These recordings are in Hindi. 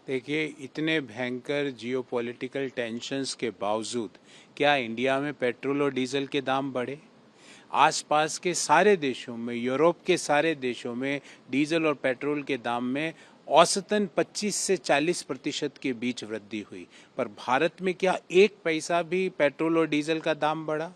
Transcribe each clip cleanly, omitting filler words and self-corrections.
देखिए, इतने भयंकर जियोपॉलिटिकल टेंशन्स के बावजूद क्या इंडिया में पेट्रोल और डीजल के दाम बढ़े? आसपास के सारे देशों में, यूरोप के सारे देशों में डीजल और पेट्रोल के दाम में औसतन 25 से 40% के बीच वृद्धि हुई। पर भारत में क्या एक पैसा भी पेट्रोल और डीजल का दाम बढ़ा?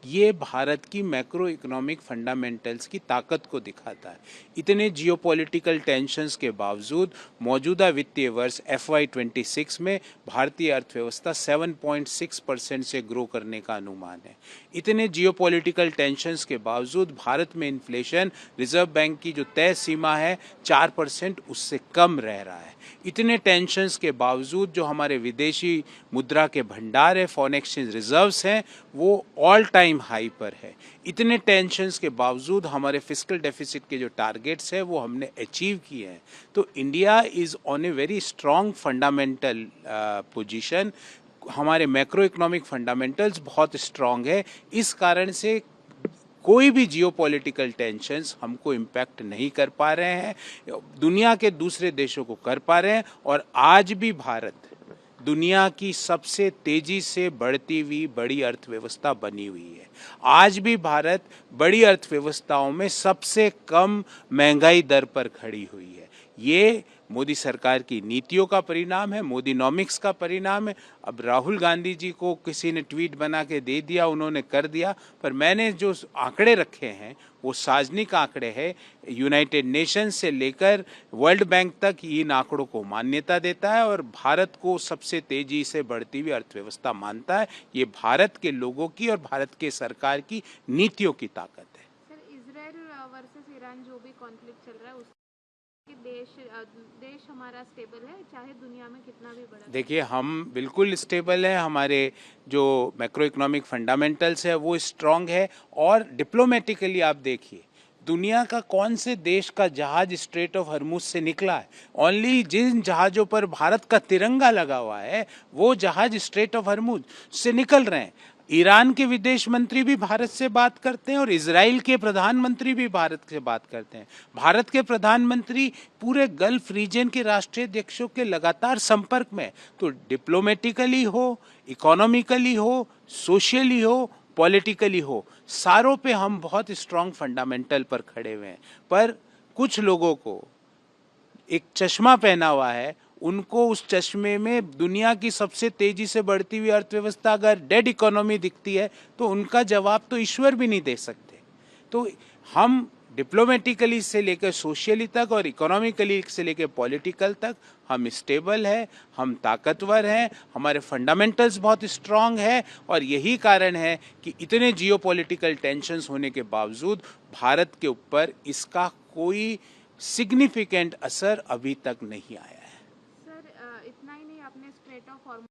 ये भारत की मैक्रो इकोनॉमिक फंडामेंटल्स की ताकत को दिखाता है। इतने जियोपॉलिटिकल टेंशन्स के बावजूद मौजूदा वित्तीय वर्ष FY26 में भारतीय अर्थव्यवस्था 7.6% से ग्रो करने का अनुमान है। इतने जियोपॉलिटिकल टेंशन्स के बावजूद भारत में इन्फ्लेशन रिजर्व बैंक की जो तय सीमा है 4% उससे कम रह रहा है। इतने टेंशन्स के बावजूद जो हमारे विदेशी मुद्रा के भंडार है, फॉरेन एक्सचेंज रिजर्व्स हैं, वो ऑल टाइम हाई पर है। इतने टेंशन्स के बावजूद हमारे फिस्कल डेफिसिट के जो टारगेट्स है वो हमने अचीव किए हैं। तो India is on a very strong fundamental position. हमारे मैक्रो इकोनॉमिक फंडामेंटल्स बहुत स्ट्रॉन्ग है। इस कारण से कोई भी जियोपॉलिटिकल टेंशन्स हमको इम्पैक्ट नहीं कर पा रहे हैं, दुनिया के दूसरे देशों को कर पा रहे हैं। और आज भी भारत दुनिया की सबसे तेजी से बढ़ती हुई बड़ी अर्थव्यवस्था बनी हुई है। आज भी भारत बड़ी अर्थव्यवस्थाओं में सबसे कम महंगाई दर पर खड़ी हुई है। ये मोदी सरकार की नीतियों का परिणाम है, मोदीनॉमिक्स का परिणाम है। अब राहुल गांधी जी को किसी ने ट्वीट बना के दे दिया, उन्होंने कर दिया, पर मैंने जो आंकड़े रखे हैं वो सार्वजनिक आंकड़े हैं। यूनाइटेड नेशंस से लेकर वर्ल्ड बैंक तक इन आंकड़ों को मान्यता देता है और भारत को सबसे तेजी से बढ़ती हुई अर्थव्यवस्था मानता है। ये भारत के लोगों की और भारत के सरकार की नीतियों की ताकत है। सर, इजराइल वर्सेस ईरान जो भी कॉन्फ्लिक्ट चल रहा है उसके देश हमारा स्टेबल है, चाहे दुनिया में कितना भी बड़ा। देखिए, हम बिल्कुल स्टेबल हैं। हमारे जो मैक्रो इकोनॉमिक फंडामेंटल्स है वो स्ट्रांग है। और डिप्लोमेटिकली आप देखिए, दुनिया का कौन से देश का जहाज स्ट्रेट ऑफ हर्मुज से निकला है? ओनली जिन जहाज़ों पर भारत का तिरंगा लगा हुआ है वो जहाज स्ट्रेट ऑफ हर्मुज से निकल रहे हैं। ईरान के विदेश मंत्री भी भारत से बात करते हैं और इजराइल के प्रधानमंत्री भी भारत से बात करते हैं। भारत के प्रधानमंत्री पूरे गल्फ रीजन के राष्ट्रीय अध्यक्षों के लगातार संपर्क में। तो डिप्लोमेटिकली हो, इकोनॉमिकली हो, सोशली हो, पॉलिटिकली हो, सारों पे हम बहुत स्ट्रांग फंडामेंटल पर खड़े हुए हैं। पर कुछ लोगों को एक चश्मा पहना हुआ है, उनको उस चश्मे में दुनिया की सबसे तेजी से बढ़ती हुई अर्थव्यवस्था अगर डेड इकोनॉमी दिखती है तो उनका जवाब तो ईश्वर भी नहीं दे सकते। तो हम डिप्लोमेटिकली से लेकर सोशली तक और इकोनॉमिकली से लेकर पॉलिटिकल तक हम स्टेबल है, हम ताकतवर हैं, हमारे फंडामेंटल्स बहुत स्ट्रांग है। और यही कारण है कि इतने जियोपॉलिटिकल टेंशन्स होने के बावजूद भारत के ऊपर इसका कोई सिग्निफिकेंट असर अभी तक नहीं आया है। सर, इतना ही नहीं, आपने स्ट्रेट ऑफ हॉर्मोन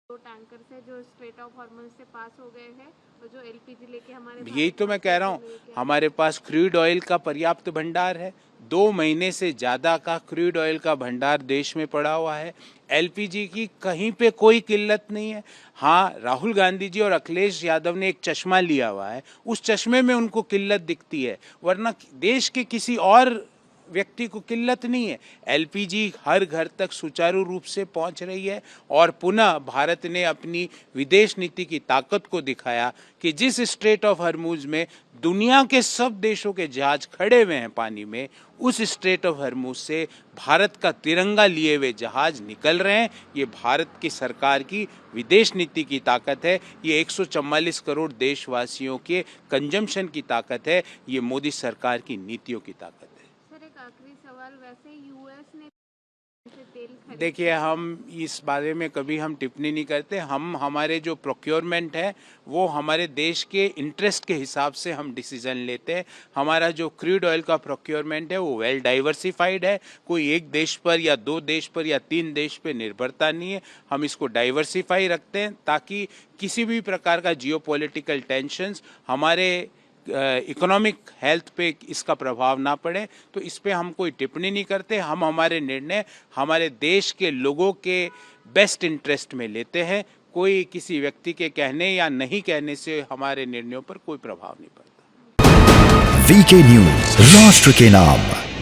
दो टैंकर से जो स्ट्रेट ऑफ हॉर्मोन से पास हो गए हैं और जो LPG लेके हमारे, यही तो मैं कह रहा हूँ, हमारे पास क्रूड ऑयल का पर्याप्त भंडार है। 2 महीने से ज़्यादा का क्रूड ऑयल का भंडार देश में पड़ा हुआ है। LPG की कहीं पे कोई किल्लत नहीं है। हाँ, राहुल गांधी जी और अखिलेश यादव ने एक चश्मा लिया हुआ है, उस चश्मे में उनको किल्लत दिखती है, वरना देश के किसी और व्यक्ति को किल्लत नहीं है। LPG हर घर तक सुचारू रूप से पहुंच रही है। और पुनः भारत ने अपनी विदेश नीति की ताकत को दिखाया कि जिस स्ट्रेट ऑफ हर्मुज में दुनिया के सब देशों के जहाज खड़े हुए हैं पानी में, उस स्ट्रेट ऑफ हर्मुज से भारत का तिरंगा लिए हुए जहाज निकल रहे हैं। ये भारत की सरकार की विदेश नीति की ताकत है। ये 144 करोड़ देशवासियों के कंजम्पशन की ताकत है। ये मोदी सरकार की नीतियों की ताकत है। आखिरी सवाल, वैसे यूएस ने तेल, देखिए, हम इस बारे में कभी हम टिप्पणी नहीं करते। हमारे जो प्रोक्योरमेंट है वो हमारे देश के इंटरेस्ट के हिसाब से हम डिसीजन लेते हैं। हमारा जो क्रूड ऑयल का प्रोक्योरमेंट है वो वेल डाइवर्सिफाइड है। कोई एक देश पर या 2 देश पर या 3 देश पर निर्भरता नहीं है। हम इसको डाइवर्सिफाई रखते हैं ताकि किसी भी प्रकार का जियोपॉलिटिकल टेंशन्स हमारे इकोनॉमिक हेल्थ पे इसका प्रभाव ना पड़े। तो इस पे हम कोई टिप्पणी नहीं करते। हम हमारे निर्णय हमारे देश के लोगों के बेस्ट इंटरेस्ट में लेते हैं। कोई किसी व्यक्ति के कहने या नहीं कहने से हमारे निर्णयों पर कोई प्रभाव नहीं पड़ता। VK न्यूज, राष्ट्र के नाम।